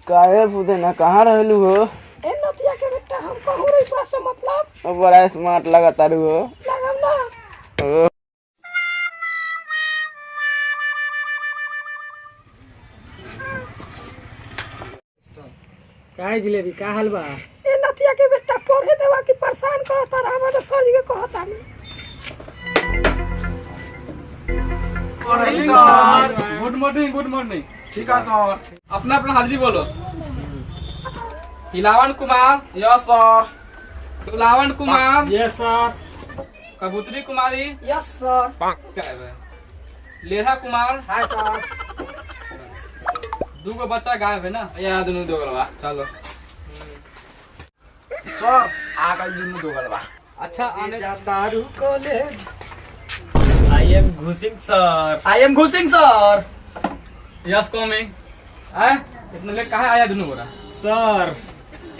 काहे पुदीना कहाँ रहलू हो? ए नतिया के बेटा हम कहूं रे तोरा से मतलब बड़ा स्मार्ट लगा तारू हो। लगम ना। ओ, काहे जिलेबी का हाल बा? ए नतिया के बेटा पढ़े देवा की परेशान करता रहा तो सर के कहता नहीं। Good morning. ठीक है सर। अपना अपना हाजिरी बोलो। Hilavan Kumar, yes sir. Tulavan Kumar, yes sir. Kabutari Kumari, yes sir. क्या है बे? लेढ़ा कुमार, हाय सर। दूगो बच्चा गायब है ना? यहाँ दोनों दो गलबा। चलो। सर आकर दोनों दो गलबा। अच्छा आने जाता रू कॉलेज। आई एम घुसिंग सर। Yes coming. आए इतना लेट काहे आया दोनों गोरा? सर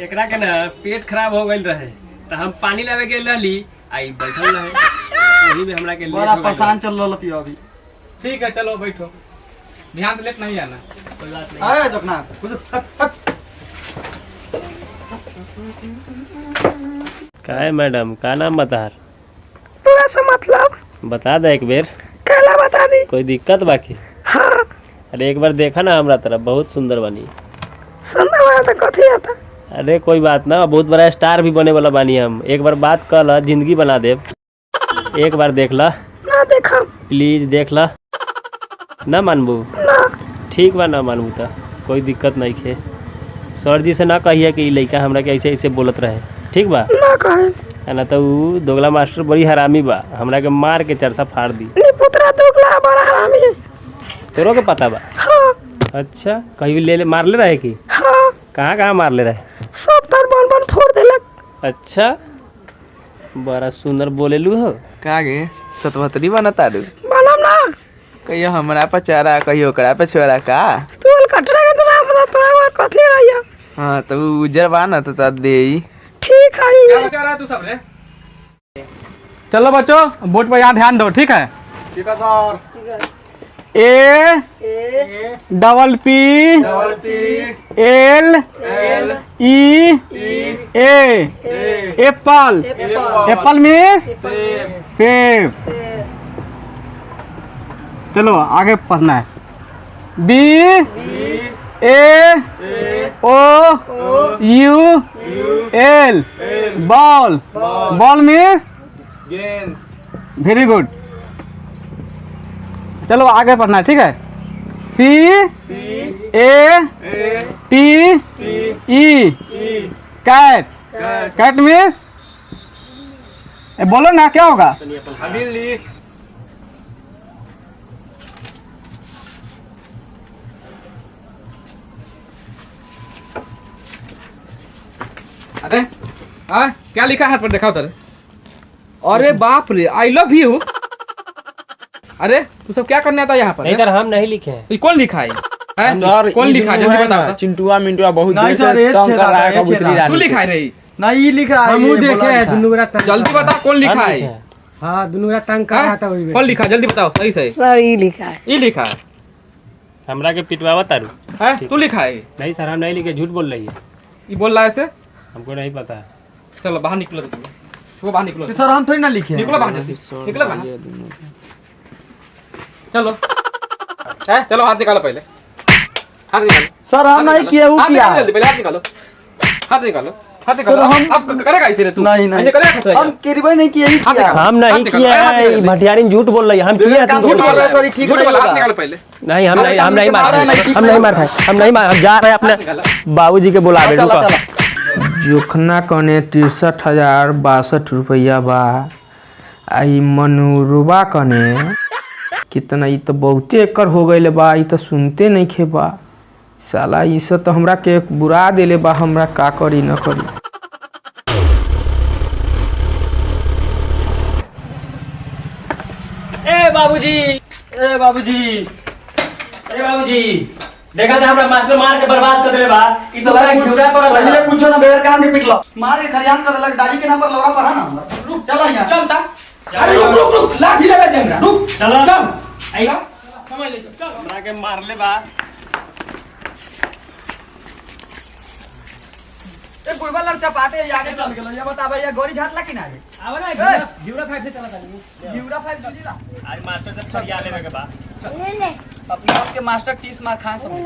एकरा के ना पेट खराब हो गइल रहे तो हम पानी लावे गेल रहली आई बैठल रहे वही में हमरा के लेट बड़ा हो गइल परेशान चल रहा थी अभी। ठीक है चलो बैठो। ध्यान से लेट नहीं आना। कोई बात नहीं। आए जगना कुछ का है मैडम का नाम बता तोरा से मतलब बता दे एक बेर कहला बता दी। कोई दिक्कत बाकी? हाँ अरे एक बार देखा ना हमरा तरफ बहुत सुंदर बनी। सुनने वाला तो कथी आता। अरे कोई बात ना बहुत बड़ा स्टार भी बने वाला बानी हम। एक बार बात कर ला जिंदगी बना दे। एक बार देख ला ना देखा प्लीज देख ला। ना मानबू? ना ठीक बा ना मानबू तो कोई दिक्कत नहीं खे। सर जी से ना कहिए कि लड़का हमरा के ऐसे ऐसे बोलत रहे ठीक बा ना कहे है ना? तो ऊ दोगला मास्टर बड़ी हरामी बा हमरा के मार के चरसा फाड़ दी। नी पुत्रा दोगला बड़ा हरामी है। तोरो के पता बा? हाँ अच्छा कहीं ले मार ले रहे कि हाँ कहाँ मार ले रहे? सब तर बन बन फोड़ देलक। अच्छा बड़ा सुंदर बोलेलू हो। का गे सतवतरी बना तारू। बनम ना कहियो हमरा पे चारा कहियो ओकरा पे छोरा का। तू कटरा के तो ना पता तोरा और कथी रहिया। हाँ तो उजर बा ना तो दे। ठीक है क्या बता रहा है तू सब रे? चलो बच्चों बोर्ड पर यहाँ ध्यान दो ठीक है? ठीक है sir. A double P L E A apple. Apple में सेब। चलो आगे पढ़ना है। B A O U L ball. Ball means very good. चलो आगे पढ़ना है ठीक है? C A T E cat. Cat means बोलो ना क्या होगा? अरे क्या लिखा है पर दिखाओ तेरे। अरे बाप रे आई लव यू। अरे तू सब क्या करने आता यहाँ पर? नहीं सर हम नहीं लिखे हैं। ये कौन लिखा है? सर कौन लिखा है जल्दी बता। चिंटुआ मिंटुआ बहुत नहीं देर सर, से एक तंग छेद कर रहा है आता है, कबूतरी एक रानी। तू लिखा है रही? नहीं लिखा है हम ये देखे बोला हैं लिखा है। दुनू गोरा तंग। जल्दी बता कौन लिखा हम है? लिखे हैं। हाँ दुनू तंग कर रहा था वही में। कौन लिखा है जल्दी बताओ सही सही। सर ये लिखा है। ये लिखा है? हमरा के पिटवावा तारू? तू लिखा है? नहीं सर हम नहीं लिखे झूठ बोल रही है। ये बोल रहा है ऐसे? हमको नहीं पता है। चलो बाहर निकलो तुम। वो बाहर निकलो। सर हम थोड़ी ना लिखे हैं। निकलो बाहर जल्दी। निकलो बाहर। चलो चलो हाथ निकालो पहले। हाथ निकालो। सर हम नहीं किए वो हाथ किया निकालो जल्दी पहले। हाथ निकालो। हाथ निकालो। हाथ निकालो। सर, हम- अब करेगा इसे रे तू? नहीं, नहीं। ऐसे करेगा कैसे? हम किरबे नहीं किए ही हाथ किया। निकालो। हम हाथ नहीं निकालो। किए हाथ हैं। निकालो। भटियारी झूठ बोल रही है। हम किए हैं काम तुमको झूठ बोल रहा है, सॉरी, ठीक झूठ नहीं बोला। हाथ होगा। निकालो पहले। नहीं हम नहीं नहीं, मार रहे नहीं, ठीक हम नहीं मार रहे हम नहीं मार। हम जा रहे हैं अपने बाबूजी के बुला रहे। चला रुको। चला जोखना कने 63,062 रुपया बा। आई मनोरुबा कने कितना? ई तो बहुते एकर हो गइल बा। ई तो सुनते नहीं खे बा साला। ई सब तो हमरा के बुरा देले बा। हमरा का करी न करी। ए बाबूजी देखा था हमरा मास्टर मार के बर्बाद कर देले बा। ई सब का घुरा पर पहले पूछो ना बेर काम के पिटलो मार के खरियान कर लग डाली के ना पर लौरा पर है ना। रुक चला यहां चलता। अरे रुक लाठी लगा दे हमरा। रुक चलो चल। आई समझ ले चल। हमरा के मार ले बा। ए बुढ़वा लड़का पाटे आगे चल गेलो ये बताबे ये गोरी झाटला कि ना आगे आवे ना जीवरा 5 से चला था यूरा 5 जिला आज मास्टर से फरिया लेवे के बा अपने आप के मास्टर 30 मार खान समझ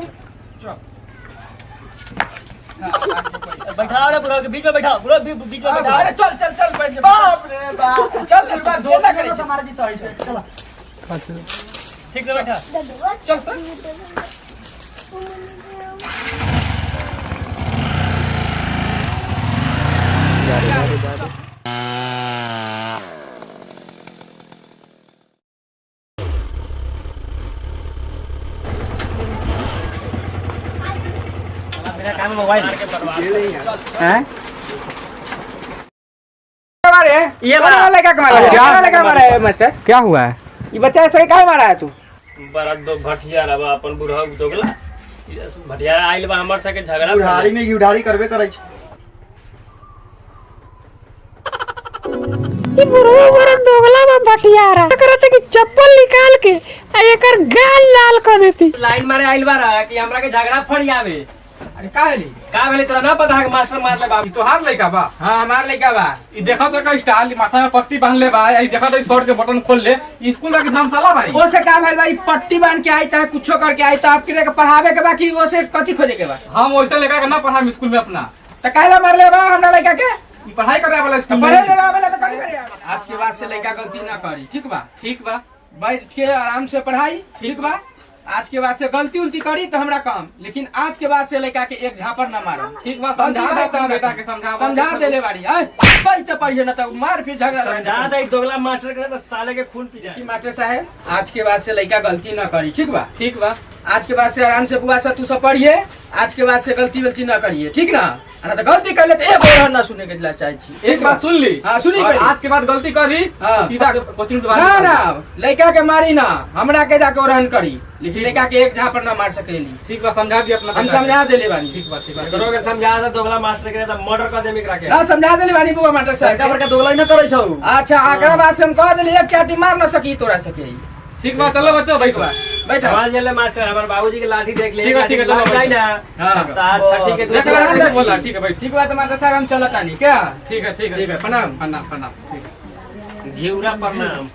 बैठाओ रे पूरा बीच में बैठाओ पूरा बीच में बैठाओ अरे चल चल चल बैठ जा। बाप रे बाप चल बुढ़वा दो ना करे हमारे जी सही से चला ठीक से बैठा मेरा काम मोबाइल के परवाह हैं ये बड़ा वाला क्या कमाल है? क्या वाला क्या मारा है मास्टर? क्या हुआ है? ये बच्चा ऐसे काहे मारा है तू? बड़ा दो भटिया रहा अपन बुढ़ा दोगला भटिया आइल बा हमर सके झगड़ा उधारी में उधारी करबे करे छै ई बुढ़वा बड़ा दोगला बा बटियारा करते कि चप्पल निकाल के आ एकर गाल लाल कर देती। लाइन मारे आइल बा रहा कि हमरा के झगड़ा फड़ियावे अरे काहे ली? का भेले तोरा ना पता है कि मास्टर मार ले बाबू ई तोहार लइका बा। हाँ हमार लड़का बा। ई देखा तो का स्टाइल माथा में पट्टी बांध ले बा। ई देखा तो शर्ट के बटन खोल ले। ई स्कूल का धर्मशाला भाई। वो से का भाई भाई पट्टी बांध के आई था कुछो करके आई था आपके के पढ़ावे के बाकी वो से कथी खोजे के बा? हम वैसे लेकर ना पढ़ा स्कूल में अपना। तो काहे मार ले बा हमरा लड़का के? ई पढ़ाई करे वाला तो स्कूल पढ़े में। लगा वाला तो कथी करे? आज के बाद से लड़का गलती ना करी, ठीक बा? ठीक बा। बैठ के आराम से पढ़ाई, ठीक बा? आज के बाद से गलती उल्टी करी तो हमरा काम, लेकिन आज के बाद से लड़का के एक झापर ना मारो। ठीक बा समझा दे अपना बेटा के समझा देले बाड़ी। कई तो पढ़िए ना तो मार फिर झगड़ा समझा दे दोगला मास्टर के तो साले के खून पी जाए मास्टर साहब आज के बाद से लड़का गलती ना करी, ठीक बा? ठीक बा। आज के बाद से आराम से बुआ सा तू सब पढ़िए। आज के बाद से गलती वलती ना करिए, ठीक ना? ना तो गलती कर ले तो एक बार ना सुने के दिला चाहे छी। एक बात सुन ली। हाँ, सुनी और करी। आज के बाद गलती करी हाँ। सीधा कोचिंग ना ना लड़का के मारी ना, हमरा के जाके ओरहन करी, लेकिन लड़का के एक झापर ना मार सकेली। ठीक बा समझा दिया अपना हम बेटा के। समझा देले बानी। ठीक बा ठीक बा। करो के समझा दे दोगला मास्टर के तो मर्डर कर दे मिकरा के ना समझा देले बानी बुआ मास्टर साहब। बड़का दोगला न करे छौ अच्छा आगरा बात से हम कह देली एक चाटी मार ना सकी तोरा सके। ठीक बा चलो बच्चों ठीक बैठो। बा बैठा। समाज ले मास्टर हमारे बाबूजी के लाठी देख ले ठीक है, ठीक है, चलो, जाए ना हाँ। तार छठी के देख देख रहा ले। है। बोला ठीक है बैठ। ठीक बा तो मास्टर साहब हम चलत आनी क्या? ठीक है ठीक है ठीक है, प्रणाम। प्रणाम प्रणाम ठीक है। घिउरा प्रणाम